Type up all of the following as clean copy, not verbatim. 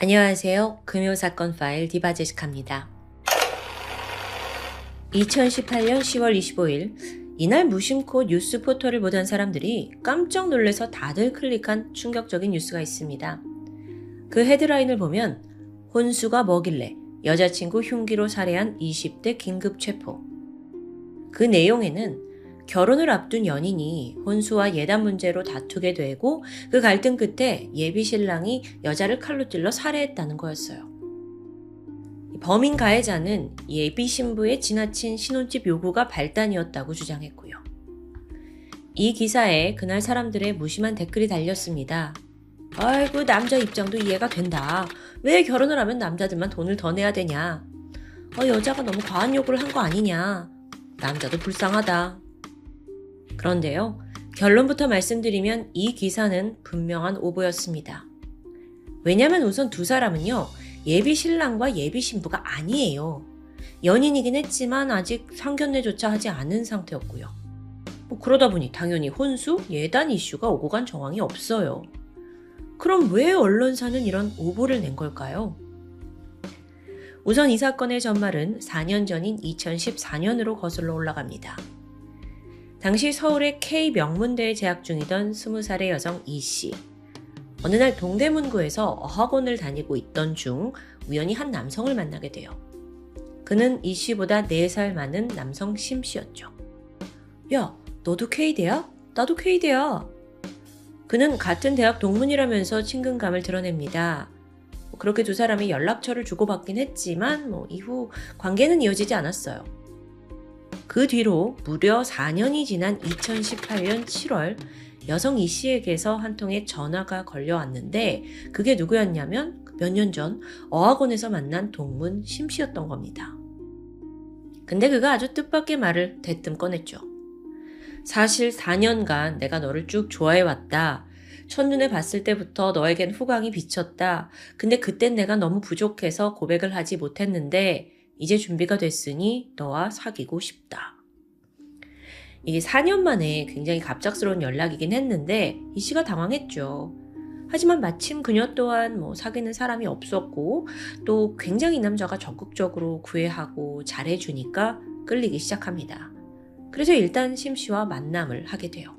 안녕하세요. 금요사건 파일 디바제시카입니다. 2018년 10월 25일 이날 무심코 뉴스 포털을 보던 사람들이 깜짝 놀라서 다들 클릭한 충격적인 뉴스가 있습니다. 그 헤드라인을 보면 혼수가 뭐길래 여자친구 흉기로 살해한 20대 긴급 체포. 그 내용에는 결혼을 앞둔 연인이 혼수와 예단 문제로 다투게 되고 그 갈등 끝에 예비 신랑이 여자를 칼로 찔러 살해했다는 거였어요. 범인 가해자는 예비 신부의 지나친 신혼집 요구가 발단이었다고 주장했고요. 이 기사에 그날 사람들의 무심한 댓글이 달렸습니다. 아이고, 남자 입장도 이해가 된다. 왜 결혼을 하면 남자들만 돈을 더 내야 되냐. 여자가 너무 과한 요구를 한 거 아니냐. 남자도 불쌍하다. 그런데요, 결론부터 말씀드리면 이 기사는 분명한 오보였습니다. 왜냐면 우선 두 사람은요, 예비 신랑과 예비 신부가 아니에요. 연인이긴 했지만 아직 상견례조차 하지 않은 상태였고요. 그러다 보니 당연히 혼수, 예단 이슈가 오고 간 정황이 없어요. 그럼 왜 언론사는 이런 오보를 낸 걸까요? 우선 이 사건의 전말은 4년 전인 2014년으로 거슬러 올라갑니다. 당시 서울의 K명문대에 재학 중이던 20살의 여성 E씨. 어느 날 동대문구에서 어학원을 다니고 있던 중 우연히 한 남성을 만나게 돼요. 그는 E씨보다 4살 많은 남성 심씨였죠. 야, 너도 K대야? 나도 K대야. 그는 같은 대학 동문이라면서 친근감을 드러냅니다. 그렇게 두 사람이 연락처를 주고받긴 했지만 이후 관계는 이어지지 않았어요. 그 뒤로 무려 4년이 지난 2018년 7월 여성 E씨에게서 한 통의 전화가 걸려왔는데 그게 누구였냐면 몇 년 전 어학원에서 만난 동문 심씨였던 겁니다. 근데 그가 아주 뜻밖의 말을 대뜸 꺼냈죠. 사실 4년간 내가 너를 쭉 좋아해왔다. 첫눈에 봤을 때부터 너에겐 후광이 비쳤다. 근데 그땐 내가 너무 부족해서 고백을 하지 못했는데 이제 준비가 됐으니 너와 사귀고 싶다. 이게 4년 만에 굉장히 갑작스러운 연락이긴 했는데 이 씨가 당황했죠. 하지만 마침 그녀 또한 사귀는 사람이 없었고 또 굉장히 이 남자가 적극적으로 구애하고 잘해주니까 끌리기 시작합니다. 그래서 일단 심 씨와 만남을 하게 돼요.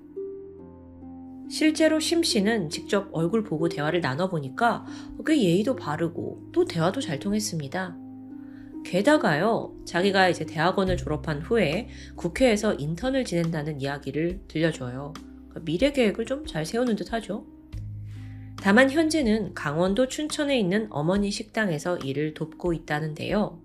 실제로 심 씨는 직접 얼굴 보고 대화를 나눠보니까 꽤 예의도 바르고 또 대화도 잘 통했습니다. 게다가요, 자기가 이제 대학원을 졸업한 후에 국회에서 인턴을 지낸다는 이야기를 들려줘요. 미래 계획을 좀 잘 세우는 듯 하죠. 다만 현재는 강원도 춘천에 있는 어머니 식당에서 일을 돕고 있다는데요.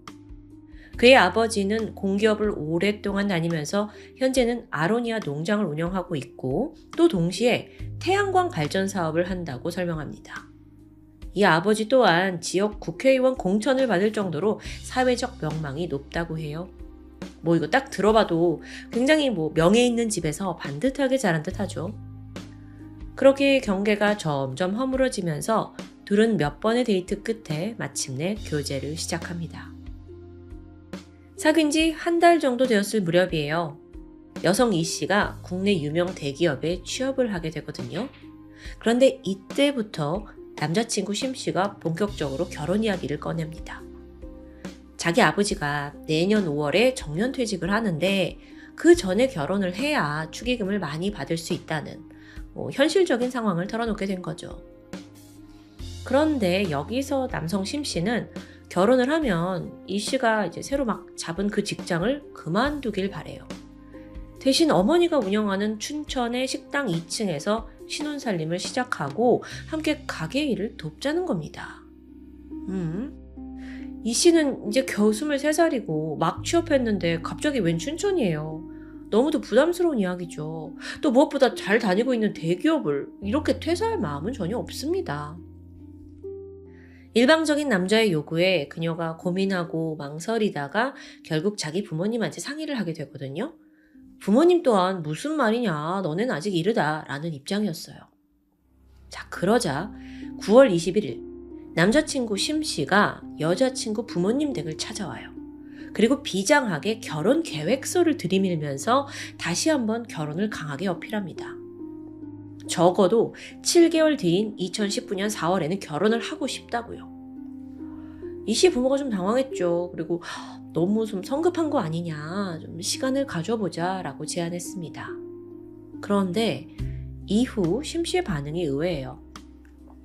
그의 아버지는 공기업을 오랫동안 다니면서 현재는 아로니아 농장을 운영하고 있고 또 동시에 태양광 발전 사업을 한다고 설명합니다. 이 아버지 또한 지역 국회의원 공천을 받을 정도로 사회적 명망이 높다고 해요. 이거 딱 들어봐도 굉장히 명예 있는 집에서 반듯하게 자란 듯 하죠. 그렇게 경계가 점점 허물어지면서 둘은 몇 번의 데이트 끝에 마침내 교제를 시작합니다. 사귄 지 한 달 정도 되었을 무렵이에요. 여성 E씨가 국내 유명 대기업에 취업을 하게 되거든요. 그런데 이때부터 남자친구 심씨가 본격적으로 결혼 이야기를 꺼냅니다. 자기 아버지가 내년 5월에 정년퇴직을 하는데 그 전에 결혼을 해야 축의금을 많이 받을 수 있다는 현실적인 상황을 털어놓게 된 거죠. 그런데 여기서 남성 심씨는 결혼을 하면 이 씨가 이제 새로 잡은 그 직장을 그만두길 바래요. 대신 어머니가 운영하는 춘천의 식당 2층에서 신혼살림을 시작하고 함께 가게 일을 돕자는 겁니다. 이 씨는 이제 겨우 23살이고 막 취업했는데 갑자기 웬 춘천이에요. 너무도 부담스러운 이야기죠. 또 무엇보다 잘 다니고 있는 대기업을 이렇게 퇴사할 마음은 전혀 없습니다. 일방적인 남자의 요구에 그녀가 고민하고 망설이다가 결국 자기 부모님한테 상의를 하게 되거든요. 부모님 또한 무슨 말이냐, 너넨 아직 이르다 라는 입장이었어요. 자, 그러자 9월 21일 남자친구 심씨가 여자친구 부모님 댁을 찾아와요. 그리고 비장하게 결혼 계획서를 들이밀면서 다시 한번 결혼을 강하게 어필합니다. 적어도 7개월 뒤인 2019년 4월에는 결혼을 하고 싶다고요. 이 씨 부모가 좀 당황했죠. 그리고 너무 좀 성급한 거 아니냐, 좀 시간을 가져보자 라고 제안했습니다. 그런데 이후 심 씨의 반응이 의외예요.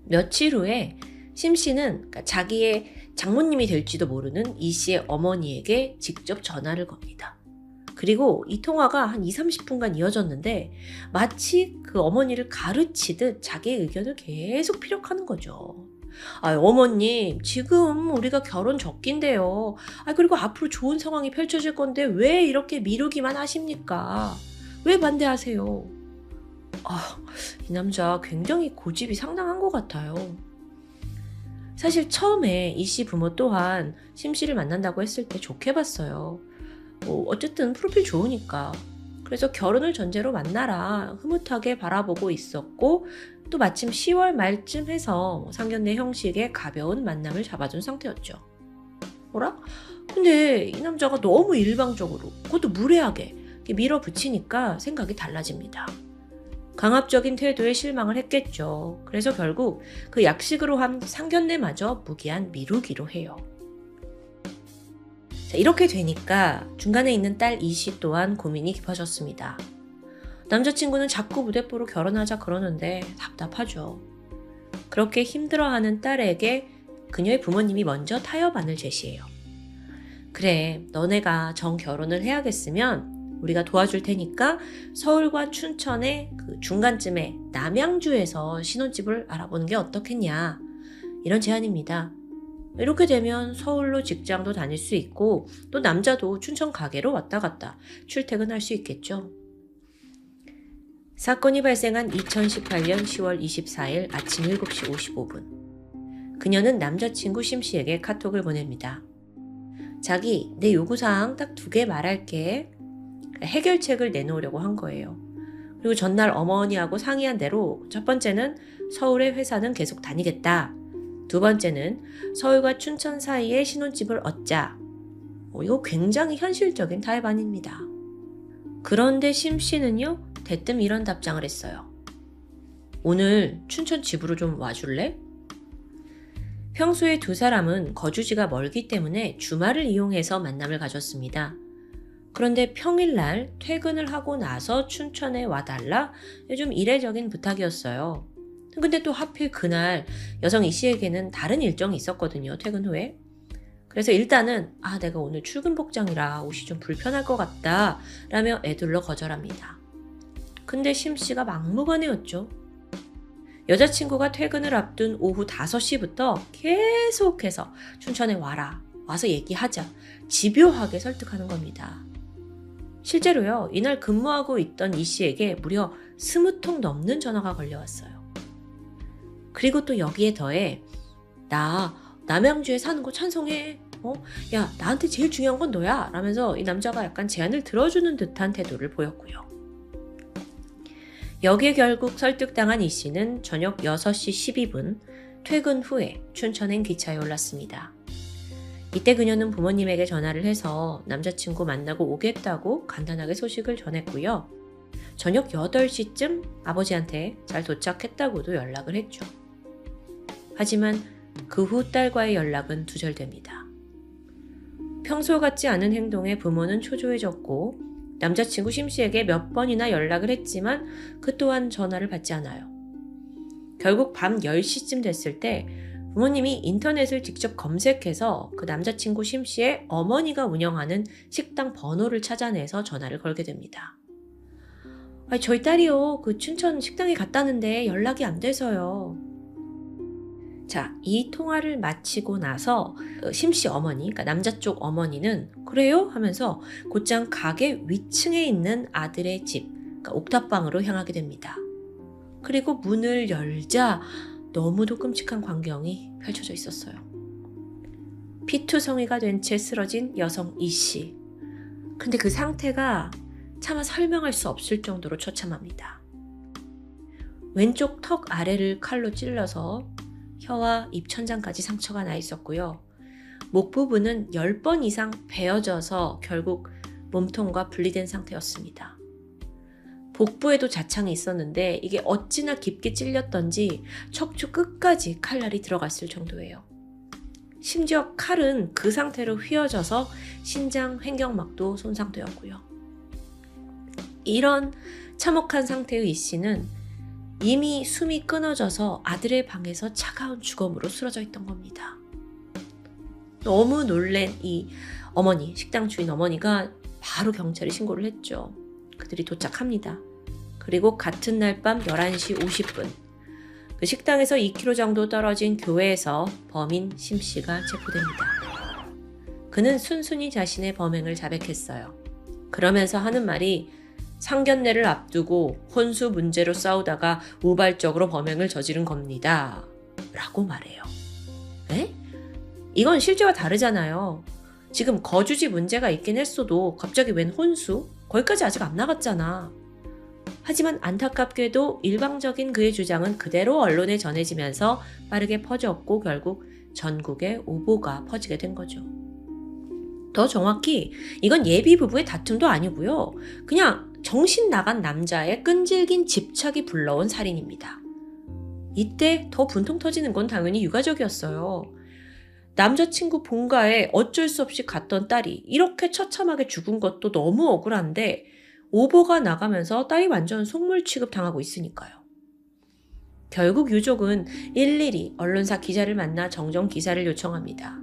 며칠 후에 심 씨는 그러니까 자기의 장모님이 될지도 모르는 이 씨의 어머니에게 직접 전화를 겁니다. 그리고 이 통화가 한 20-30분간 이어졌는데 마치 그 어머니를 가르치듯 자기의 의견을 계속 피력하는 거죠. 어머님, 지금 우리가 결혼 적기인데요. 그리고 앞으로 좋은 상황이 펼쳐질 건데 왜 이렇게 미루기만 하십니까? 왜 반대하세요? 이 남자 굉장히 고집이 상당한 것 같아요. 사실 처음에 이 씨 부모 또한 심 씨를 만난다고 했을 때 좋게 봤어요. 어쨌든 프로필 좋으니까. 그래서 결혼을 전제로 만나라 흐뭇하게 바라보고 있었고, 또 마침 10월 말쯤 해서 상견례 형식의 가벼운 만남을 잡아준 상태였죠. 뭐라? 근데 이 남자가 너무 일방적으로, 그것도 무례하게 밀어붙이니까 생각이 달라집니다. 강압적인 태도에 실망을 했겠죠. 그래서 결국 그 약식으로 한 상견례마저 무기한 미루기로 해요. 자, 이렇게 되니까 중간에 있는 딸 이씨 또한 고민이 깊어졌습니다. 남자친구는 자꾸 무대뽀로 결혼하자 그러는데 답답하죠. 그렇게 힘들어하는 딸에게 그녀의 부모님이 먼저 타협안을 제시해요. 그래, 너네가 정결혼을 해야겠으면 우리가 도와줄 테니까 서울과 춘천의 그 중간쯤에 남양주에서 신혼집을 알아보는 게 어떻겠냐, 이런 제안입니다. 이렇게 되면 서울로 직장도 다닐 수 있고 또 남자도 춘천 가게로 왔다 갔다 출퇴근할 수 있겠죠. 사건이 발생한 2018년 10월 24일 아침 7시 55분. 그녀는 남자친구 심 씨에게 카톡을 보냅니다. 자기, 내 요구사항 딱 2개 말할게. 해결책을 내놓으려고 한 거예요. 그리고 전날 어머니하고 상의한 대로 첫 번째는 서울의 회사는 계속 다니겠다. 두 번째는 서울과 춘천 사이에 신혼집을 얻자. 이거 굉장히 현실적인 타협안입니다. 그런데 심 씨는요, 대뜸 이런 답장을 했어요. 오늘 춘천 집으로 좀 와줄래? 평소에 두 사람은 거주지가 멀기 때문에 주말을 이용해서 만남을 가졌습니다. 그런데 평일날 퇴근을 하고 나서 춘천에 와달라, 좀 이례적인 부탁이었어요. 근데 또 하필 그날 여성 이 씨에게는 다른 일정이 있었거든요, 퇴근 후에. 그래서 일단은 내가 오늘 출근 복장이라 옷이 좀 불편할 것 같다 라며 애둘러 거절합니다. 근데 심 씨가 막무가내였죠. 여자친구가 퇴근을 앞둔 오후 5시부터 계속해서 춘천에 와라, 와서 얘기하자, 집요하게 설득하는 겁니다. 실제로요, 이날 근무하고 있던 이 씨에게 무려 20통 넘는 전화가 걸려왔어요. 그리고 또 여기에 더해 나 남양주에 사는 거 찬성해. 야, 나한테 제일 중요한 건 너야 라면서 이 남자가 약간 제안을 들어주는 듯한 태도를 보였고요. 여기에 결국 설득당한 이 씨는 저녁 6시 12분 퇴근 후에 춘천행 기차에 올랐습니다. 이때 그녀는 부모님에게 전화를 해서 남자친구 만나고 오겠다고 간단하게 소식을 전했고요. 저녁 8시쯤 아버지한테 잘 도착했다고도 연락을 했죠. 하지만 그 후 딸과의 연락은 두절됩니다. 평소 같지 않은 행동에 부모는 초조해졌고 남자친구 심 씨에게 몇 번이나 연락을 했지만 그 또한 전화를 받지 않아요. 결국 밤 10시쯤 됐을 때 부모님이 인터넷을 직접 검색해서 그 남자친구 심 씨의 어머니가 운영하는 식당 번호를 찾아내서 전화를 걸게 됩니다. 저희 딸이요, 그 춘천 식당에 갔다는데 연락이 안 돼서요. 자, 이 통화를 마치고 나서 심 씨 어머니, 그러니까 남자 쪽 어머니는 그래요? 하면서 곧장 가게 위층에 있는 아들의 집, 그러니까 옥탑방으로 향하게 됩니다. 그리고 문을 열자 너무도 끔찍한 광경이 펼쳐져 있었어요. 피투성이가 된 채 쓰러진 여성 이 씨. 근데 그 상태가 차마 설명할 수 없을 정도로 처참합니다. 왼쪽 턱 아래를 칼로 찔러서 혀와 입 천장까지 상처가 나 있었고요. 목 부분은 10번 이상 베어져서 결국 몸통과 분리된 상태였습니다. 복부에도 자창이 있었는데 이게 어찌나 깊게 찔렸던지 척추 끝까지 칼날이 들어갔을 정도예요. 심지어 칼은 그 상태로 휘어져서 신장 횡격막도 손상되었고요. 이런 참혹한 상태의 이 씨는 이미 숨이 끊어져서 아들의 방에서 차가운 죽음으로 쓰러져 있던 겁니다. 너무 놀란 이 어머니, 식당 주인 어머니가 바로 경찰에 신고를 했죠. 그들이 도착합니다. 그리고 같은 날 밤 11시 50분 그 식당에서 2km 정도 떨어진 교회에서 범인 심 씨가 체포됩니다. 그는 순순히 자신의 범행을 자백했어요. 그러면서 하는 말이 상견례를 앞두고 혼수 문제로 싸우다가 우발적으로 범행을 저지른 겁니다. 라고 말해요. 에? 이건 실제와 다르잖아요. 지금 거주지 문제가 있긴 했어도 갑자기 웬 혼수? 거기까지 아직 안 나갔잖아. 하지만 안타깝게도 일방적인 그의 주장은 그대로 언론에 전해지면서 빠르게 퍼졌고 결국 전국에 오보가 퍼지게 된 거죠. 더 정확히 이건 예비 부부의 다툼도 아니고요. 그냥 정신 나간 남자의 끈질긴 집착이 불러온 살인입니다. 이때 더 분통 터지는 건 당연히 유가족이었어요. 남자친구 본가에 어쩔 수 없이 갔던 딸이 이렇게 처참하게 죽은 것도 너무 억울한데 오보가 나가면서 딸이 완전 속물 취급당하고 있으니까요. 결국 유족은 일일이 언론사 기자를 만나 정정 기사를 요청합니다.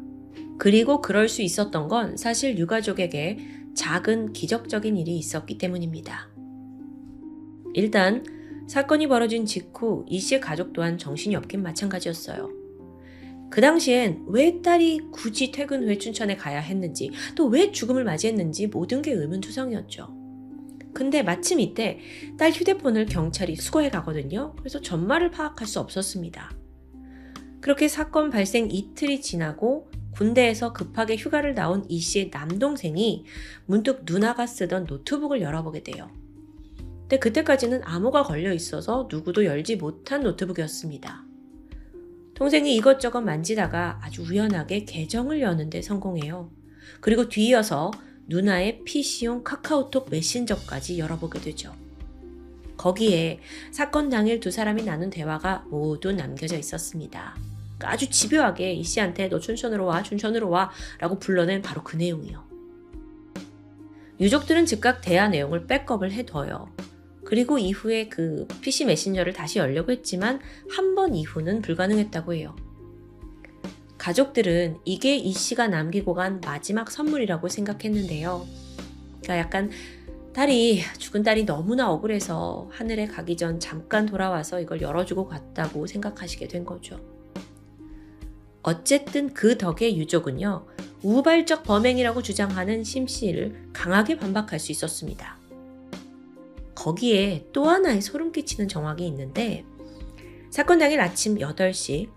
그리고 그럴 수 있었던 건 사실 유가족에게 작은 기적적인 일이 있었기 때문입니다. 일단 사건이 벌어진 직후 이 씨의 가족 또한 정신이 없긴 마찬가지였어요. 그 당시엔 왜 딸이 굳이 퇴근 후에 춘천에 가야 했는지 또 왜 죽음을 맞이했는지 모든 게 의문투성이었죠. 근데 마침 이때 딸 휴대폰을 경찰이 수거해 가거든요. 그래서 전말을 파악할 수 없었습니다. 그렇게 사건 발생 이틀이 지나고 군대에서 급하게 휴가를 나온 이 씨의 남동생이 문득 누나가 쓰던 노트북을 열어보게 돼요. 근데 그때까지는 암호가 걸려 있어서 누구도 열지 못한 노트북이었습니다. 동생이 이것저것 만지다가 아주 우연하게 계정을 여는데 성공해요. 그리고 뒤이어서 누나의 PC용 카카오톡 메신저까지 열어보게 되죠. 거기에 사건 당일 두 사람이 나눈 대화가 모두 남겨져 있었습니다. 아주 집요하게 이 씨한테 너 춘천으로 와, 춘천으로 와 라고 불러낸 바로 그 내용이요. 유족들은 즉각 대화 내용을 백업을 해둬요. 그리고 이후에 그 PC 메신저를 다시 열려고 했지만 한 번 이후는 불가능했다고 해요. 가족들은 이게 이 씨가 남기고 간 마지막 선물이라고 생각했는데요. 그러니까 약간 죽은 딸이 너무나 억울해서 하늘에 가기 전 잠깐 돌아와서 이걸 열어주고 갔다고 생각하시게 된 거죠. 어쨌든 그 덕에 유족은요, 우발적 범행이라고 주장하는 심 씨를 강하게 반박할 수 있었습니다. 거기에 또 하나의 소름 끼치는 정황이 있는데, 사건 당일 아침 8시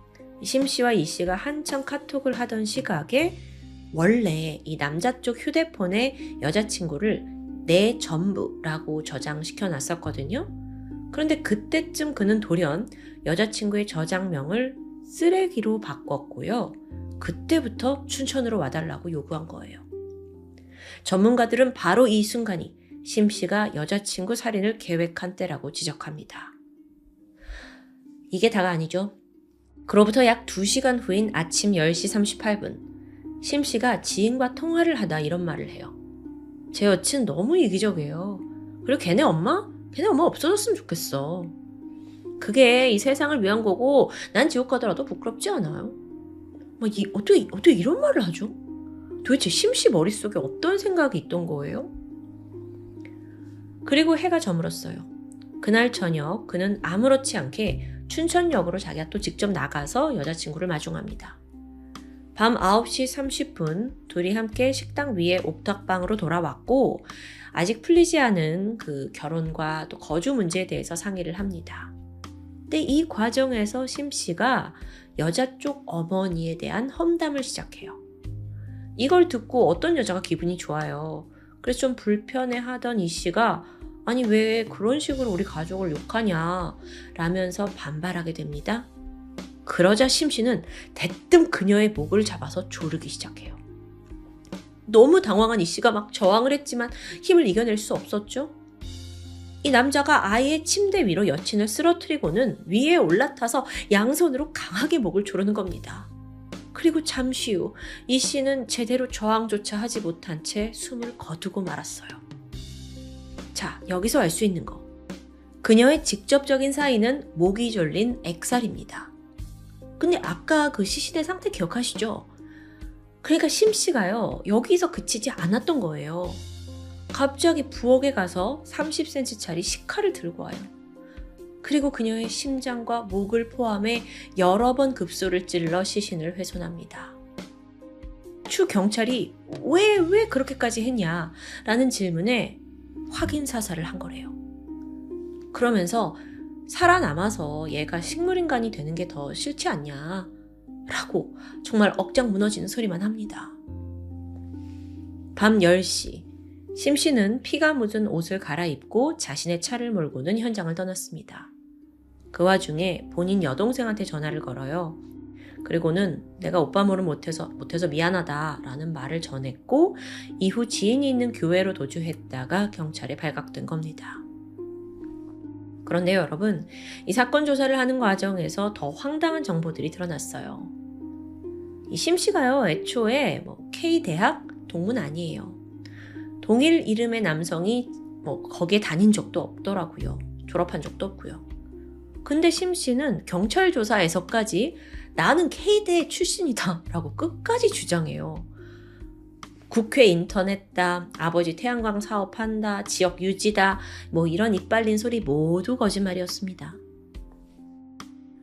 심 씨와 이 씨가 한참 카톡을 하던 시각에 원래 이 남자 쪽 휴대폰에 여자친구를 내 전부라고 저장시켜 놨었거든요. 그런데 그때쯤 그는 돌연 여자친구의 저장명을 쓰레기로 바꿨고요. 그때부터 춘천으로 와달라고 요구한 거예요. 전문가들은 바로 이 순간이 심 씨가 여자친구 살인을 계획한 때라고 지적합니다. 이게 다가 아니죠. 그로부터 약 2시간 후인 아침 10시 38분, 심 씨가 지인과 통화를 하다 이런 말을 해요. 제 여친 너무 이기적이에요. 그리고 걔네 엄마 없어졌으면 좋겠어. 그게 이 세상을 위한 거고 난 지옥 가더라도 부끄럽지 않아요. 어떻게 이런 말을 하죠? 도대체 심 씨 머릿속에 어떤 생각이 있던 거예요? 그리고 해가 저물었어요. 그날 저녁 그는 아무렇지 않게 춘천역으로 자기가 또 직접 나가서 여자친구를 마중합니다. 밤 9시 30분 둘이 함께 식당 위에 옥탑방으로 돌아왔고 아직 풀리지 않은 그 결혼과 또 거주 문제에 대해서 상의를 합니다. 근데 이 과정에서 심 씨가 여자 쪽 어머니에 대한 험담을 시작해요. 이걸 듣고 어떤 여자가 기분이 좋아요. 그래서 좀 불편해하던 이 씨가 아니 왜 그런 식으로 우리 가족을 욕하냐 라면서 반발하게 됩니다. 그러자 심 씨는 대뜸 그녀의 목을 잡아서 조르기 시작해요. 너무 당황한 이 씨가 막 저항을 했지만 힘을 이겨낼 수 없었죠. 이 남자가 아예 침대 위로 여친을 쓰러뜨리고는 위에 올라타서 양손으로 강하게 목을 조르는 겁니다. 그리고 잠시 후 이 씨는 제대로 저항조차 하지 못한 채 숨을 거두고 말았어요. 자, 여기서 알 수 있는 거. 그녀의 직접적인 사인은 목이 졸린 액살입니다. 근데 아까 그 시신의 상태 기억하시죠? 그러니까 심 씨가요, 여기서 그치지 않았던 거예요. 갑자기 부엌에 가서 30cm짜리 식칼을 들고 와요. 그리고 그녀의 심장과 목을 포함해 여러 번 급소를 찔러 시신을 훼손합니다. 추 경찰이 왜 그렇게까지 했냐? 라는 질문에 확인 사살을 한 거래요. 그러면서 살아남아서 얘가 식물인간이 되는 게 더 싫지 않냐? 라고 정말 억장 무너지는 소리만 합니다. 밤 10시, 심 씨는 피가 묻은 옷을 갈아입고 자신의 차를 몰고는 현장을 떠났습니다. 그 와중에 본인 여동생한테 전화를 걸어요. 그리고는 내가 오빠 모를 못해서 미안하다 라는 말을 전했고 이후 지인이 있는 교회로 도주했다가 경찰에 발각된 겁니다. 그런데요, 여러분, 이 사건 조사를 하는 과정에서 더 황당한 정보들이 드러났어요. 이 심 씨가요, 애초에 K대학 동문 아니에요. 동일 이름의 남성이 거기에 다닌 적도 없더라고요. 졸업한 적도 없고요. 근데 심 씨는 경찰 조사에서까지 나는 K대 출신이다 라고 끝까지 주장해요. 국회 인턴했다, 아버지 태양광 사업한다, 지역 유지다, 이런 이빨린 소리 모두 거짓말이었습니다.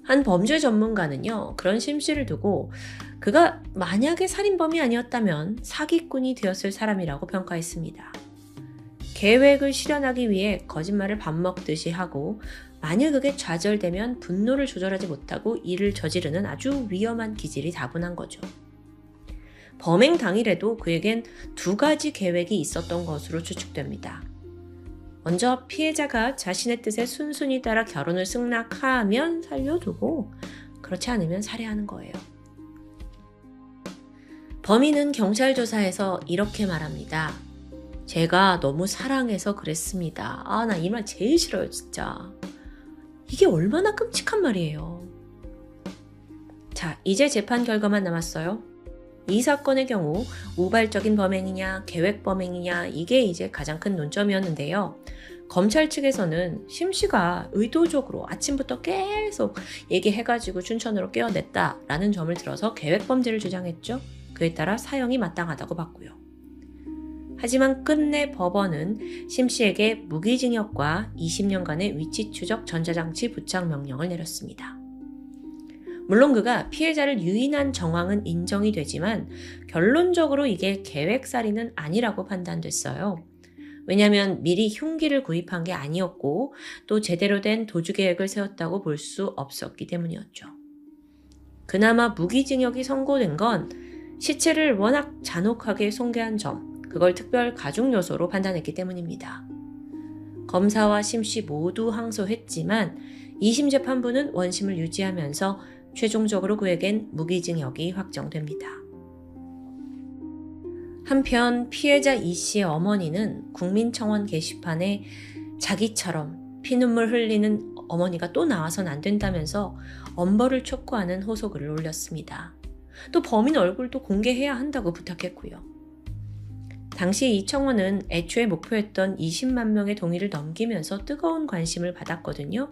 한 범죄 전문가는요, 그런 심 씨를 두고 그가 만약에 살인범이 아니었다면 사기꾼이 되었을 사람이라고 평가했습니다. 계획을 실현하기 위해 거짓말을 밥 먹듯이 하고 만일 그게 좌절되면 분노를 조절하지 못하고 일을 저지르는 아주 위험한 기질이 다분한 거죠. 범행 당일에도 그에겐 2가지 계획이 있었던 것으로 추측됩니다. 먼저 피해자가 자신의 뜻에 순순히 따라 결혼을 승낙하면 살려두고 그렇지 않으면 살해하는 거예요. 범인은 경찰 조사에서 이렇게 말합니다. 제가 너무 사랑해서 그랬습니다. 나 이 말 제일 싫어요, 진짜. 이게 얼마나 끔찍한 말이에요. 자, 이제 재판 결과만 남았어요. 이 사건의 경우 우발적인 범행이냐 계획 범행이냐 이게 이제 가장 큰 논점이었는데요. 검찰 측에서는 심 씨가 의도적으로 아침부터 계속 얘기해가지고 춘천으로 깨어냈다라는 점을 들어서 계획 범죄를 주장했죠. 그에 따라 사형이 마땅하다고 봤고요. 하지만 끝내 법원은 심 씨에게 무기징역과 20년간의 위치 추적 전자장치 부착 명령을 내렸습니다. 물론 그가 피해자를 유인한 정황은 인정이 되지만 결론적으로 이게 계획살인은 아니라고 판단됐어요. 왜냐하면 미리 흉기를 구입한 게 아니었고 또 제대로 된 도주 계획을 세웠다고 볼 수 없었기 때문이었죠. 그나마 무기징역이 선고된 건 시체를 워낙 잔혹하게 손괴한 점, 그걸 특별 가중 요소로 판단했기 때문입니다. 검사와 심 씨 모두 항소했지만 2심 재판부는 원심을 유지하면서 최종적으로 그에겐 무기징역이 확정됩니다. 한편 피해자 이 씨의 어머니는 국민청원 게시판에 자기처럼 피눈물 흘리는 어머니가 또 나와선 안 된다면서 엄벌을 촉구하는 호소글을 올렸습니다. 또 범인 얼굴도 공개해야 한다고 부탁했고요. 당시 이 청원은 애초에 목표했던 20만 명의 동의를 넘기면서 뜨거운 관심을 받았거든요.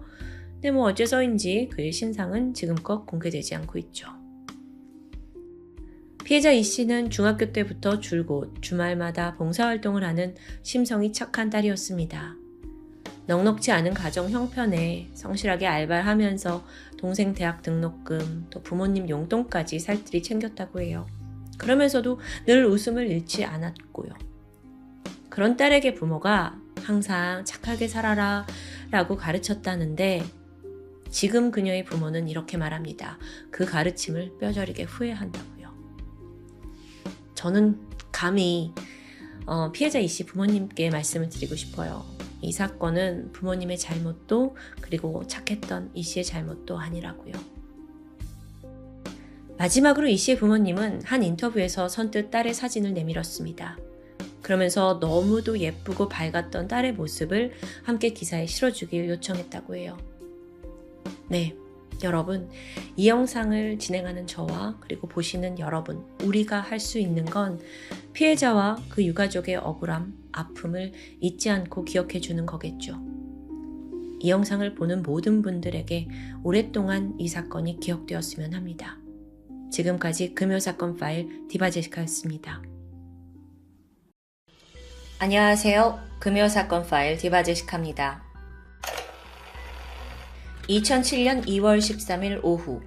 근데 어째서인지 그의 신상은 지금껏 공개되지 않고 있죠. 피해자 이 씨는 중학교 때부터 줄곧 주말마다 봉사활동을 하는 심성이 착한 딸이었습니다. 넉넉지 않은 가정 형편에 성실하게 알바를 하면서 동생 대학 등록금, 또 부모님 용돈까지 살뜰히 챙겼다고 해요. 그러면서도 늘 웃음을 잃지 않았고요. 그런 딸에게 부모가 항상 착하게 살아라 라고 가르쳤다는데 지금 그녀의 부모는 이렇게 말합니다. 그 가르침을 뼈저리게 후회한다고요. 저는 감히 피해자 이 씨 부모님께 말씀을 드리고 싶어요. 이 사건은 부모님의 잘못도 그리고 착했던 이 씨의 잘못도 아니라고요. 마지막으로 이 씨의 부모님은 한 인터뷰에서 선뜻 딸의 사진을 내밀었습니다. 그러면서 너무도 예쁘고 밝았던 딸의 모습을 함께 기사에 실어주길 요청했다고 해요. 네, 여러분, 이 영상을 진행하는 저와 그리고 보시는 여러분, 우리가 할 수 있는 건 피해자와 그 유가족의 억울함, 아픔을 잊지 않고 기억해 주는 거겠죠. 이 영상을 보는 모든 분들에게 오랫동안 이 사건이 기억되었으면 합니다. 지금까지 금요사건 파일 디바제시카였습니다. 안녕하세요. 금요사건 파일 디바제시카입니다. 2007년 2월 13일 오후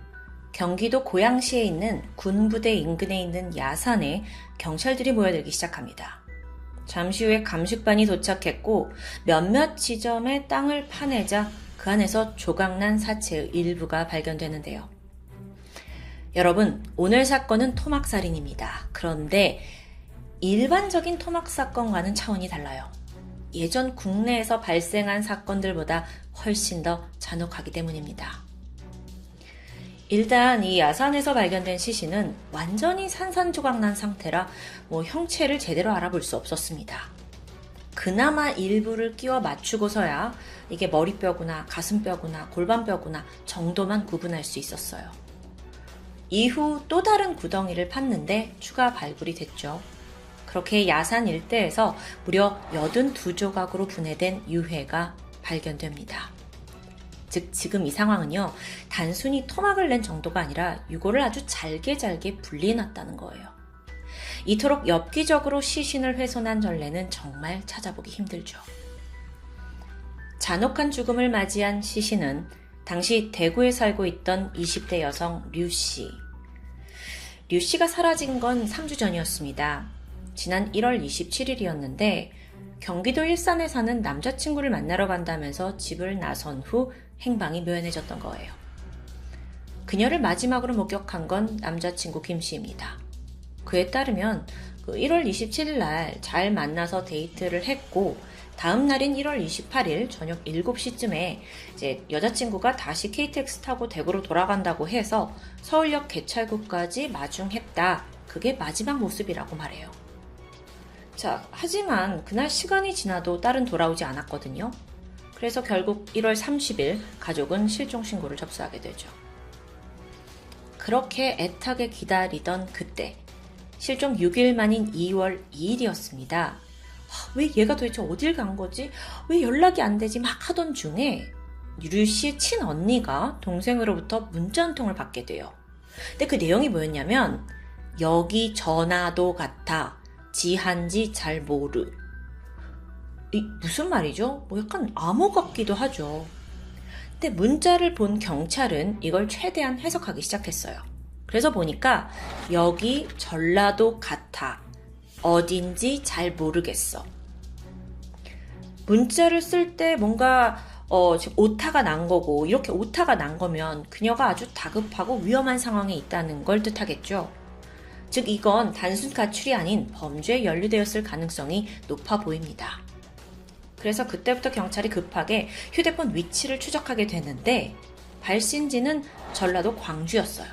경기도 고양시에 있는 군부대 인근에 있는 야산에 경찰들이 모여들기 시작합니다. 잠시 후에 감식반이 도착했고 몇몇 지점의 땅을 파내자 그 안에서 조각난 사체의 일부가 발견되는데요. 여러분, 오늘 사건은 토막살인입니다. 그런데 일반적인 토막사건과는 차원이 달라요. 예전 국내에서 발생한 사건들보다 훨씬 더 잔혹하기 때문입니다. 일단 이 야산에서 발견된 시신은 완전히 산산조각난 상태라 형체를 제대로 알아볼 수 없었습니다. 그나마 일부를 끼워 맞추고서야 이게 머리뼈구나 가슴뼈구나 골반뼈구나 정도만 구분할 수 있었어요. 이후 또 다른 구덩이를 팠는데 추가 발굴이 됐죠. 그렇게 야산 일대에서 무려 82조각으로 분해된 유해가 발견됩니다. 즉 지금 이 상황은요, 단순히 토막을 낸 정도가 아니라 유골을 아주 잘게 분리해놨다는 거예요. 이토록 엽기적으로 시신을 훼손한 전례는 정말 찾아보기 힘들죠. 잔혹한 죽음을 맞이한 시신은 당시 대구에 살고 있던 20대 여성 류씨. 류씨가 사라진 건 3주 전이었습니다. 지난 1월 27일이었는데 경기도 일산에 사는 남자친구를 만나러 간다면서 집을 나선 후 행방이 묘연해졌던 거예요. 그녀를 마지막으로 목격한 건 남자친구 김씨입니다. 그에 따르면 1월 27일 날 잘 만나서 데이트를 했고 다음 날인 1월 28일 저녁 7시쯤에 이제 여자친구가 다시 KTX 타고 대구로 돌아간다고 해서 서울역 개찰구까지 마중했다. 그게 마지막 모습이라고 말해요. 자, 하지만 그날 시간이 지나도 딸은 돌아오지 않았거든요. 그래서 결국 1월 30일 가족은 실종신고를 접수하게 되죠. 그렇게 애타게 기다리던 그때 실종 6일 만인 2월 2일이었습니다. 왜 얘가 도대체 어딜 간 거지? 왜 연락이 안 되지? 막 하던 중에 류씨의 친언니가 동생으로부터 문자 한 통을 받게 돼요. 근데 그 내용이 뭐였냐면 여기 전화도 같아. 지한지 잘 모르. 무슨 말이죠? 약간 암호 같기도 하죠. 근데 문자를 본 경찰은 이걸 최대한 해석하기 시작했어요. 그래서 보니까 여기 전라도 같아. 어딘지 잘 모르겠어. 문자를 쓸 때 뭔가 지금 오타가 난 거고 이렇게 오타가 난 거면 그녀가 아주 다급하고 위험한 상황에 있다는 걸 뜻하겠죠. 즉 이건 단순 가출이 아닌 범죄에 연루되었을 가능성이 높아 보입니다. 그래서 그때부터 경찰이 급하게 휴대폰 위치를 추적하게 되는데 발신지는 전라도 광주였어요.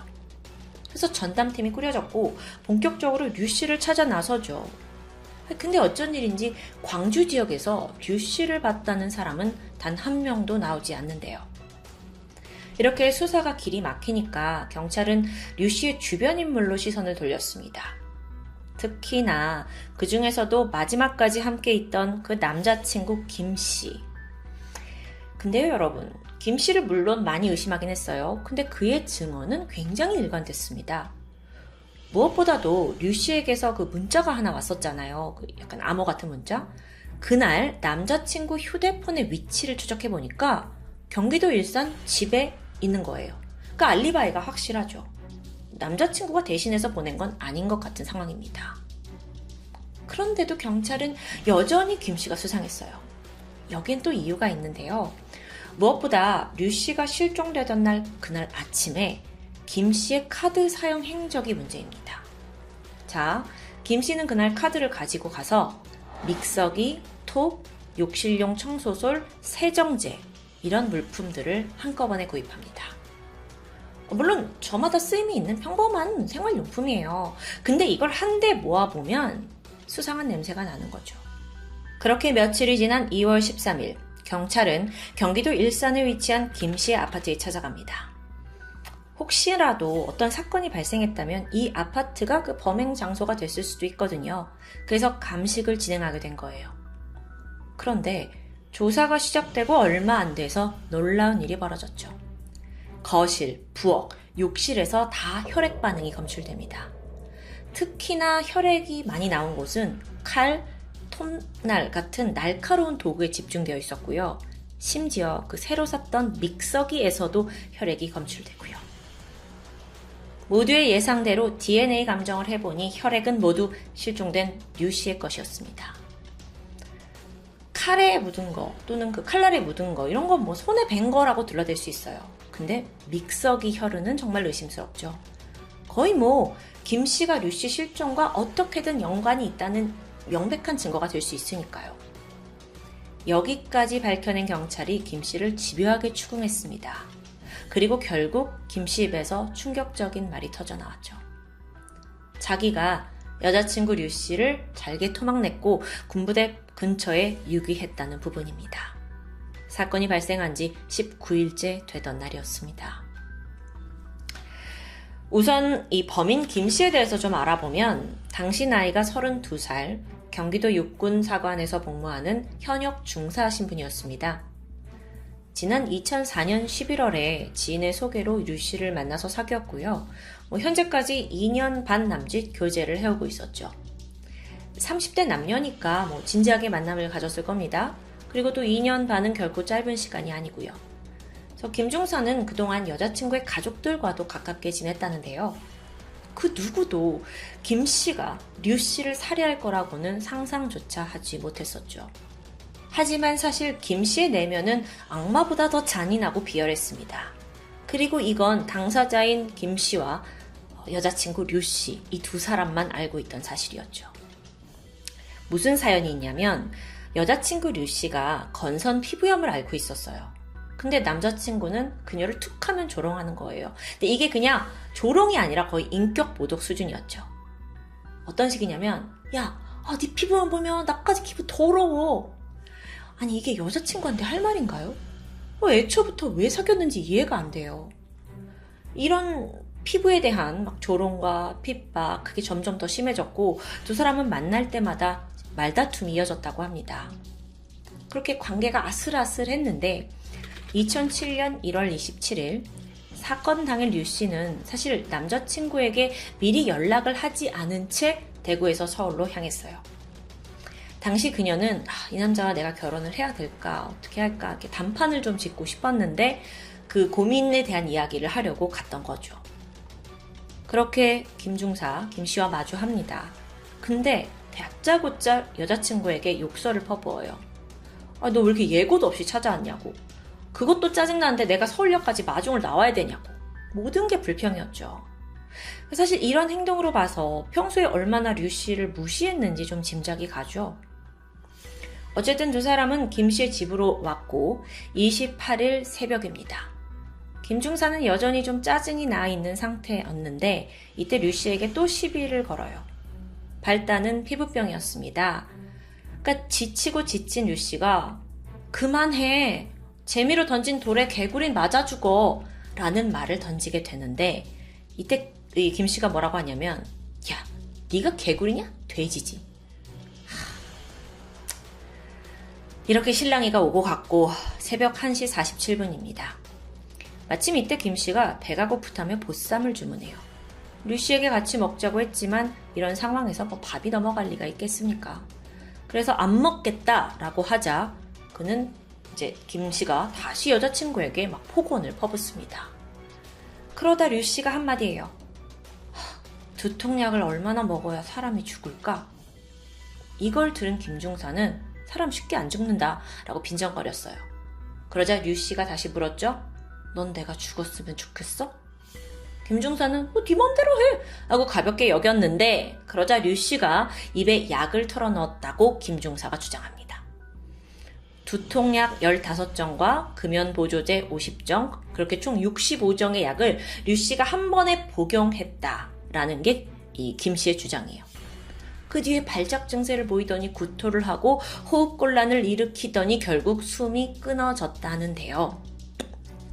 그래서 전담팀이 꾸려졌고 본격적으로 류씨를 찾아 나서죠. 근데 어쩐 일인지 광주 지역에서 류씨를 봤다는 사람은 단 한 명도 나오지 않는데요. 이렇게 수사가 길이 막히니까 경찰은 류씨의 주변 인물로 시선을 돌렸습니다. 특히나 그 중에서도 마지막까지 함께 있던 그 남자친구 김씨. 근데요 여러분, 김씨를 물론 많이 의심하긴 했어요. 근데 그의 증언은 굉장히 일관됐습니다. 무엇보다도 류씨에게서 그 문자가 하나 왔었잖아요. 그 약간 암호 같은 문자. 그날 남자친구 휴대폰의 위치를 추적해보니까 경기도 일산 집에 있는 거예요. 그러니까 알리바이가 확실하죠. 남자친구가 대신해서 보낸 건 아닌 것 같은 상황입니다. 그런데도 경찰은 여전히 김씨가 수상했어요. 여긴 또 이유가 있는데요. 무엇보다 류씨가 실종되던 날 그날 아침에 김씨의 카드 사용 행적이 문제입니다. 자, 김씨는 그날 카드를 가지고 가서 믹서기, 톱, 욕실용 청소솔, 세정제 이런 물품들을 한꺼번에 구입합니다. 물론 저마다 쓰임이 있는 평범한 생활용품이에요. 근데 이걸 한데 모아보면 수상한 냄새가 나는 거죠. 그렇게 며칠이 지난 2월 13일 경찰은 경기도 일산에 위치한 김씨의 아파트에 찾아갑니다. 혹시라도 어떤 사건이 발생했다면 이 아파트가 그 범행 장소가 됐을 수도 있거든요. 그래서 감식을 진행하게 된 거예요. 그런데 조사가 시작되고 얼마 안 돼서 놀라운 일이 벌어졌죠. 거실, 부엌, 욕실에서 다 혈액 반응이 검출됩니다. 특히나 혈액이 많이 나온 곳은 칼, 톱날 같은 날카로운 도구에 집중되어 있었고요. 심지어 그 새로 샀던 믹서기에서도 혈액이 검출되고요. 모두의 예상대로 DNA 감정을 해보니 혈액은 모두 실종된 류 씨의 것이었습니다. 칼에 묻은 거 또는 그 칼날에 묻은 거 이런 건 뭐 손에 밴 거라고 들러댈 수 있어요. 근데 믹서기 혈흔은 정말 의심스럽죠. 거의 뭐 김 씨가 류 씨 실종과 어떻게든 연관이 있다는 명백한 증거가 될 수 있으니까요. 여기까지 밝혀낸 경찰이 김 씨를 집요하게 추궁했습니다. 그리고 결국 김 씨 입에서 충격적인 말이 터져 나왔죠. 자기가 여자친구 류 씨를 잘게 토막냈고 군부대 근처에 유기했다는 부분입니다. 사건이 발생한 지 19일째 되던 날이었습니다. 우선 이 범인 김 씨에 대해서 좀 알아보면 당시 나이가 32살, 경기도 육군사관에서 복무하는 현역 중사 신분이었습니다. 지난 2004년 11월에 지인의 소개로 류 씨를 만나서 사귀었고요. 현재까지 2년 반 남짓 교제를 해오고 있었죠. 30대 남녀니까 진지하게 만남을 가졌을 겁니다. 그리고 또 2년 반은 결코 짧은 시간이 아니고요. 그래서 김 중사는 그동안 여자친구의 가족들과도 가깝게 지냈다는데요. 그 누구도 김 씨가 류 씨를 살해할 거라고는 상상조차 하지 못했었죠. 하지만 사실 김 씨의 내면은 악마보다 더 잔인하고 비열했습니다. 그리고 이건 당사자인 김 씨와 여자친구 류 씨, 이 두 사람만 알고 있던 사실이었죠. 무슨 사연이 있냐면 여자친구 류 씨가 건선 피부염을 앓고 있었어요. 근데 남자친구는 그녀를 툭 하면 조롱하는 거예요. 근데 이게 그냥 조롱이 아니라 거의 인격 모독 수준이었죠. 어떤 식이냐면 야, 네 피부만 보면 나까지 기분 더러워. 아니 이게 여자친구한테 할 말인가요? 애초부터 왜 사귀었는지 이해가 안 돼요. 이런 피부에 대한 조롱과 핍박 그게 점점 더 심해졌고 두 사람은 만날 때마다 말다툼이 이어졌다고 합니다. 그렇게 관계가 아슬아슬했는데 2007년 1월 27일 사건 당일 류 씨는 사실 남자친구에게 미리 연락을 하지 않은 채 대구에서 서울로 향했어요. 당시 그녀는 이 남자와 내가 결혼을 해야 될까 어떻게 할까 이렇게 단판을 좀 짓고 싶었는데 그 고민에 대한 이야기를 하려고 갔던 거죠. 그렇게 김 씨와 마주합니다. 근데 다짜고짜 여자친구에게 욕설을 퍼부어요. 너 왜 이렇게 예고도 없이 찾아왔냐고. 그것도 짜증나는데 내가 서울역까지 마중을 나와야 되냐고. 모든 게 불평이었죠. 사실 이런 행동으로 봐서 평소에 얼마나 류 씨를 무시했는지 좀 짐작이 가죠. 어쨌든 두 사람은 김 씨의 집으로 왔고 28일 새벽입니다. 김 중사는 여전히 좀 짜증이 나 있는 상태였는데 이때 류 씨에게 또 시비를 걸어요. 발단은 피부병이었습니다. 그러니까 지치고 지친 류 씨가 그만해. 재미로 던진 돌에 개구리 맞아 죽어 라는 말을 던지게 되는데 이때 이 김 씨가 뭐라고 하냐면 야, 네가 개구리냐? 돼지지. 이렇게 실랑이가 오고 갔고 새벽 1시 47분입니다. 마침 이때 김 씨가 배가 고프다며 보쌈을 주문해요. 류 씨에게 같이 먹자고 했지만 이런 상황에서 밥이 넘어갈 리가 있겠습니까? 그래서 안 먹겠다라고 하자 그는 이제 김 씨가 다시 여자친구에게 폭언을 퍼붓습니다. 그러다 류 씨가 한마디예요. 두통약을 얼마나 먹어야 사람이 죽을까? 이걸 들은 김 중사는 사람 쉽게 안 죽는다 라고 빈정거렸어요. 그러자 류 씨가 다시 물었죠. 넌 내가 죽었으면 좋겠어? 김 중사는 네 맘대로 해 하고 가볍게 여겼는데 그러자 류 씨가 입에 약을 털어넣었다고 김 중사가 주장합니다. 두통약 15정과 금연보조제 50정 그렇게 총 65정의 약을 류 씨가 한 번에 복용했다라는 게 이 김 씨의 주장이에요. 그 뒤에 발작 증세를 보이더니 구토를 하고 호흡곤란을 일으키더니 결국 숨이 끊어졌다는데요.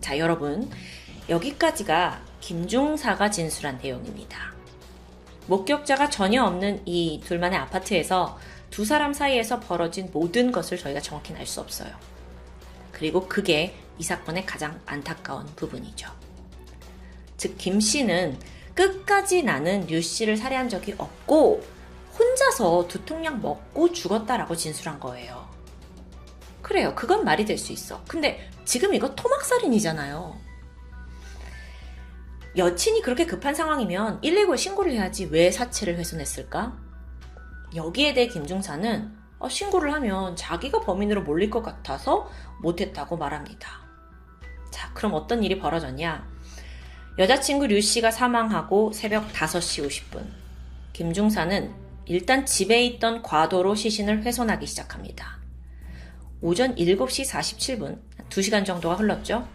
자, 여러분 여기까지가 김중사가 진술한 내용입니다. 목격자가 전혀 없는 이 둘만의 아파트에서 두 사람 사이에서 벌어진 모든 것을 저희가 정확히는 알 수 없어요. 그리고 그게 이 사건의 가장 안타까운 부분이죠. 즉 김 씨는 끝까지 나는 류 씨를 살해한 적이 없고 혼자서 두통약 먹고 죽었다라고 진술한 거예요. 그래요. 그건 말이 될 수 있어. 근데 지금 이거 토막살인이잖아요. 여친이 그렇게 급한 상황이면 119에 신고를 해야지 왜 사체를 훼손했을까? 여기에 대해 김중사는 신고를 하면 자기가 범인으로 몰릴 것 같아서 못했다고 말합니다. 자, 그럼 어떤 일이 벌어졌냐? 여자친구 류 씨가 사망하고 새벽 5시 50분. 김중사는 일단 집에 있던 과도로 시신을 훼손하기 시작합니다. 오전 7시 47분, 2시간 정도가 흘렀죠.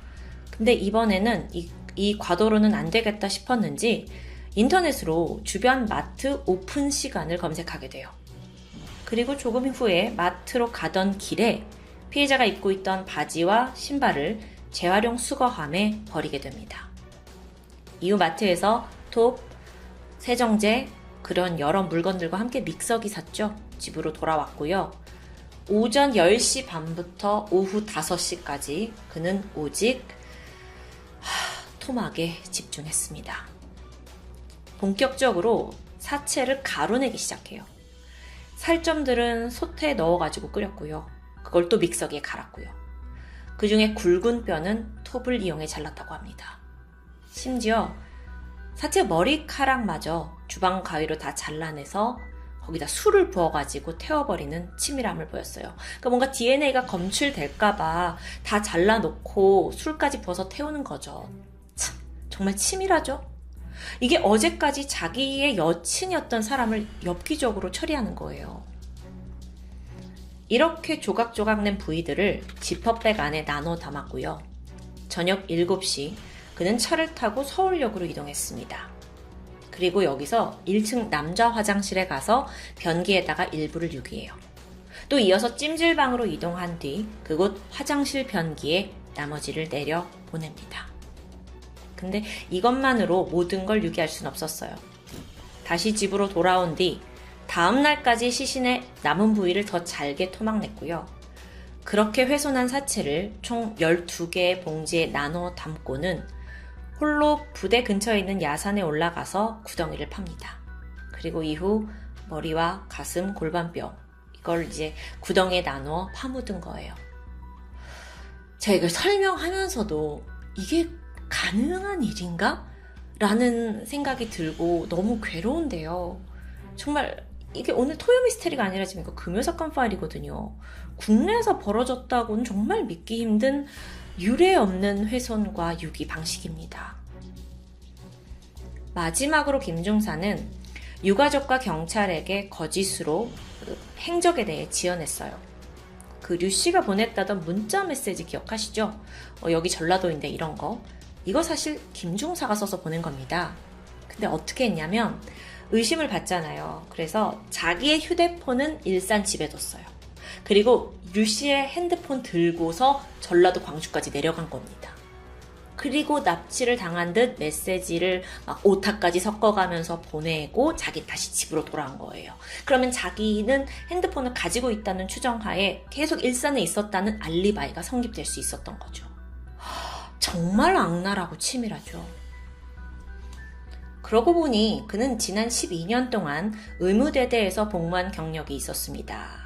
근데 이번에는 이 과도로는 안 되겠다 싶었는지 인터넷으로 주변 마트 오픈 시간을 검색하게 돼요. 그리고 조금 후에 마트로 가던 길에 피해자가 입고 있던 바지와 신발을 재활용 수거함에 버리게 됩니다. 이후 마트에서 톱, 세정제, 그런 여러 물건들과 함께 믹서기 샀죠. 집으로 돌아왔고요. 오전 10시 반부터 오후 5시까지 그는 오직 토막에 집중했습니다. 본격적으로 사체를 가루내기 시작해요. 살점들은 솥에 넣어가지고 끓였고요. 그걸 또 믹서기에 갈았고요. 그 중에 굵은 뼈는 톱을 이용해 잘랐다고 합니다. 심지어 사체 머리카락마저 주방 가위로 다 잘라내서 거기다 술을 부어가지고 태워버리는 치밀함을 보였어요. 그러니까 뭔가 DNA가 검출될까봐 다 잘라놓고 술까지 부어서 태우는 거죠. 참, 정말 치밀하죠? 이게 어제까지 자기의 여친이었던 사람을 엽기적으로 처리하는 거예요. 이렇게 조각조각 낸 부위들을 지퍼백 안에 나눠 담았고요. 저녁 7시 그는 차를 타고 서울역으로 이동했습니다. 그리고 여기서 1층 남자 화장실에 가서 변기에다가 일부를 유기해요. 또 이어서 찜질방으로 이동한 뒤 그곳 화장실 변기에 나머지를 내려 보냅니다. 근데 이것만으로 모든 걸 유기할 순 없었어요. 다시 집으로 돌아온 뒤 다음 날까지 시신의 남은 부위를 더 잘게 토막냈고요. 그렇게 훼손한 사체를 총 12개의 봉지에 나눠 담고는 홀로 부대 근처에 있는 야산에 올라가서 구덩이를 팝니다. 그리고 이후 머리와 가슴, 골반뼈 이걸 이제 구덩이에 나누어 파묻은 거예요. 제가 이걸 설명하면서도 이게 가능한 일인가? 라는 생각이 들고 너무 괴로운데요. 정말 이게 오늘 토요 미스테리가 아니라 지금 이거 금요사건 파일이거든요. 국내에서 벌어졌다고는 정말 믿기 힘든 유례 없는 훼손과 유기 방식입니다. 마지막으로 김중사는 유가족과 경찰에게 거짓으로 그 행적에 대해 지어냈어요. 그 류 씨가 보냈다던 문자 메시지 기억하시죠? 여기 전라도인데 이런 거. 이거 사실 김중사가 써서 보낸 겁니다. 근데 어떻게 했냐면 의심을 받잖아요. 그래서 자기의 휴대폰은 일산 집에 뒀어요. 그리고 류 씨의 핸드폰 들고서 전라도 광주까지 내려간 겁니다. 그리고 납치를 당한 듯 메시지를 막 오타까지 섞어가면서 보내고 자기 다시 집으로 돌아온 거예요. 그러면 자기는 핸드폰을 가지고 있다는 추정하에 계속 일산에 있었다는 알리바이가 성립될 수 있었던 거죠. 정말 악랄하고 치밀하죠. 그러고 보니 그는 지난 12년 동안 의무대대에서 복무한 경력이 있었습니다.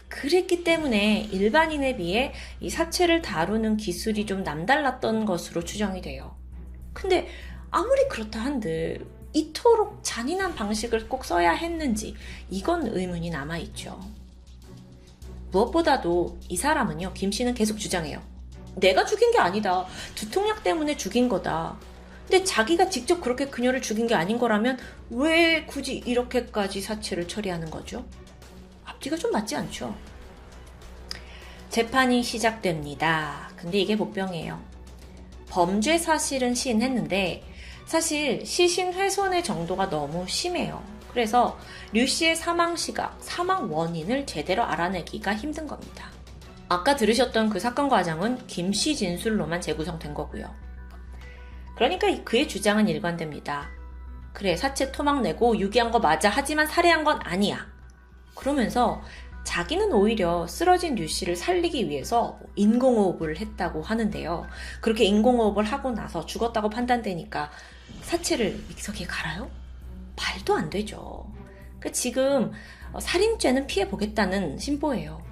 그랬기 때문에 일반인에 비해 이 사체를 다루는 기술이 좀 남달랐던 것으로 추정이 돼요. 근데 아무리 그렇다 한들 이토록 잔인한 방식을 꼭 써야 했는지 이건 의문이 남아있죠. 무엇보다도 이 사람은요, 김 씨는 계속 주장해요. 내가 죽인 게 아니다. 두통약 때문에 죽인 거다. 근데 자기가 직접 그렇게 그녀를 죽인 게 아닌 거라면 왜 굳이 이렇게까지 사체를 처리하는 거죠? 앞뒤가 좀 맞지 않죠? 재판이 시작됩니다. 근데 이게 복병이에요. 범죄 사실은 시인했는데 사실 시신 훼손의 정도가 너무 심해요. 그래서 류 씨의 사망 시각, 사망 원인을 제대로 알아내기가 힘든 겁니다. 아까 들으셨던 그 사건 과정은 김 씨 진술로만 재구성된 거고요. 그러니까 그의 주장은 일관됩니다. 그래, 사체 토막 내고 유기한 거 맞아. 하지만 살해한 건 아니야. 그러면서 자기는 오히려 쓰러진 류 씨를 살리기 위해서 인공호흡을 했다고 하는데요. 그렇게 인공호흡을 하고 나서 죽었다고 판단되니까 사체를 믹서기에 갈아요? 말도 안 되죠. 지금 살인죄는 피해보겠다는 신보예요.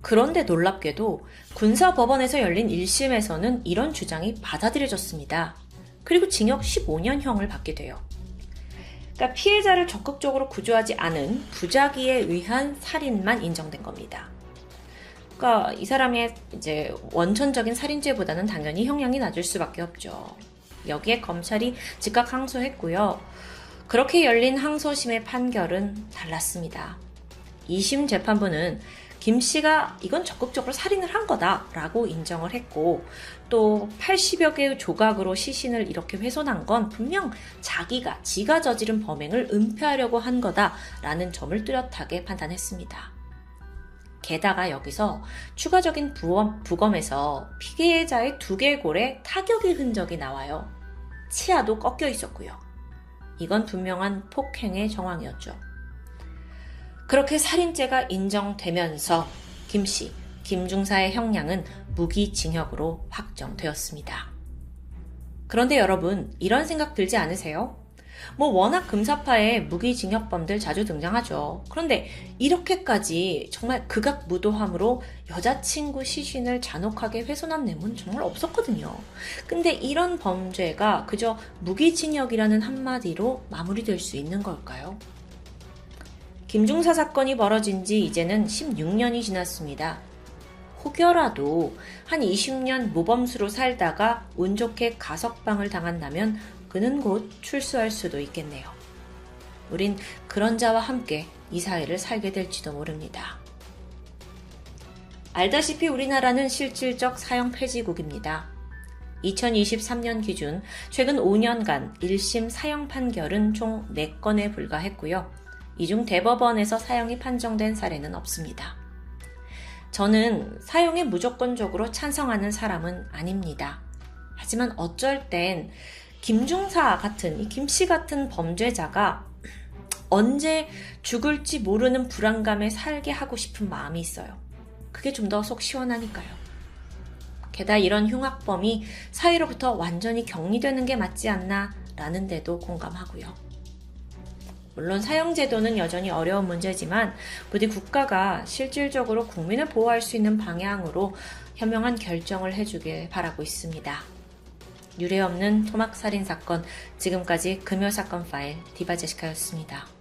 그런데 놀랍게도 군사법원에서 열린 1심에서는 이런 주장이 받아들여졌습니다. 그리고 징역 15년형을 받게 돼요. 그러니까 피해자를 적극적으로 구조하지 않은 부작위에 의한 살인만 인정된 겁니다. 그러니까 이 사람의 이제 원천적인 살인죄보다는 당연히 형량이 낮을 수밖에 없죠. 여기에 검찰이 즉각 항소했고요. 그렇게 열린 항소심의 판결은 달랐습니다. 2심 재판부는 김 씨가 이건 적극적으로 살인을 한 거다라고 인정을 했고, 또 80여 개의 조각으로 시신을 이렇게 훼손한 건 분명 지가 저지른 범행을 은폐하려고 한 거다라는 점을 뚜렷하게 판단했습니다. 게다가 여기서 추가적인 부검에서 피해자의 두개골에 타격의 흔적이 나와요. 치아도 꺾여 있었고요. 이건 분명한 폭행의 정황이었죠. 그렇게 살인죄가 인정되면서 김씨, 김중사의 형량은 무기징역으로 확정되었습니다. 그런데 여러분, 이런 생각 들지 않으세요? 워낙 금사파에 무기징역범들 자주 등장하죠. 그런데 이렇게까지 정말 극악무도함으로 여자친구 시신을 잔혹하게 훼손한 뇌물은 정말 없었거든요. 근데 이런 범죄가 그저 무기징역이라는 한마디로 마무리될 수 있는 걸까요? 김중사 사건이 벌어진 지 이제는 16년이 지났습니다. 혹여라도 한 20년 모범수로 살다가 운 좋게 가석방을 당한다면 그는 곧 출소할 수도 있겠네요. 우린 그런 자와 함께 이 사회를 살게 될지도 모릅니다. 알다시피 우리나라는 실질적 사형 폐지국입니다. 2023년 기준 최근 5년간 1심 사형 판결은 총 4건에 불과했고요. 이 중 대법원에서 사형이 판정된 사례는 없습니다. 저는 사형에 무조건적으로 찬성하는 사람은 아닙니다. 하지만 어쩔 땐 김중사 같은, 이 김씨 같은 범죄자가 언제 죽을지 모르는 불안감에 살게 하고 싶은 마음이 있어요. 그게 좀 더 속 시원하니까요. 게다가 이런 흉악범이 사회로부터 완전히 격리되는 게 맞지 않나 라는 데도 공감하고요. 물론 사형제도는 여전히 어려운 문제지만 부디 국가가 실질적으로 국민을 보호할 수 있는 방향으로 현명한 결정을 해주길 바라고 있습니다. 유례없는 토막살인 사건, 지금까지 금요사건 파일 디바제시카였습니다.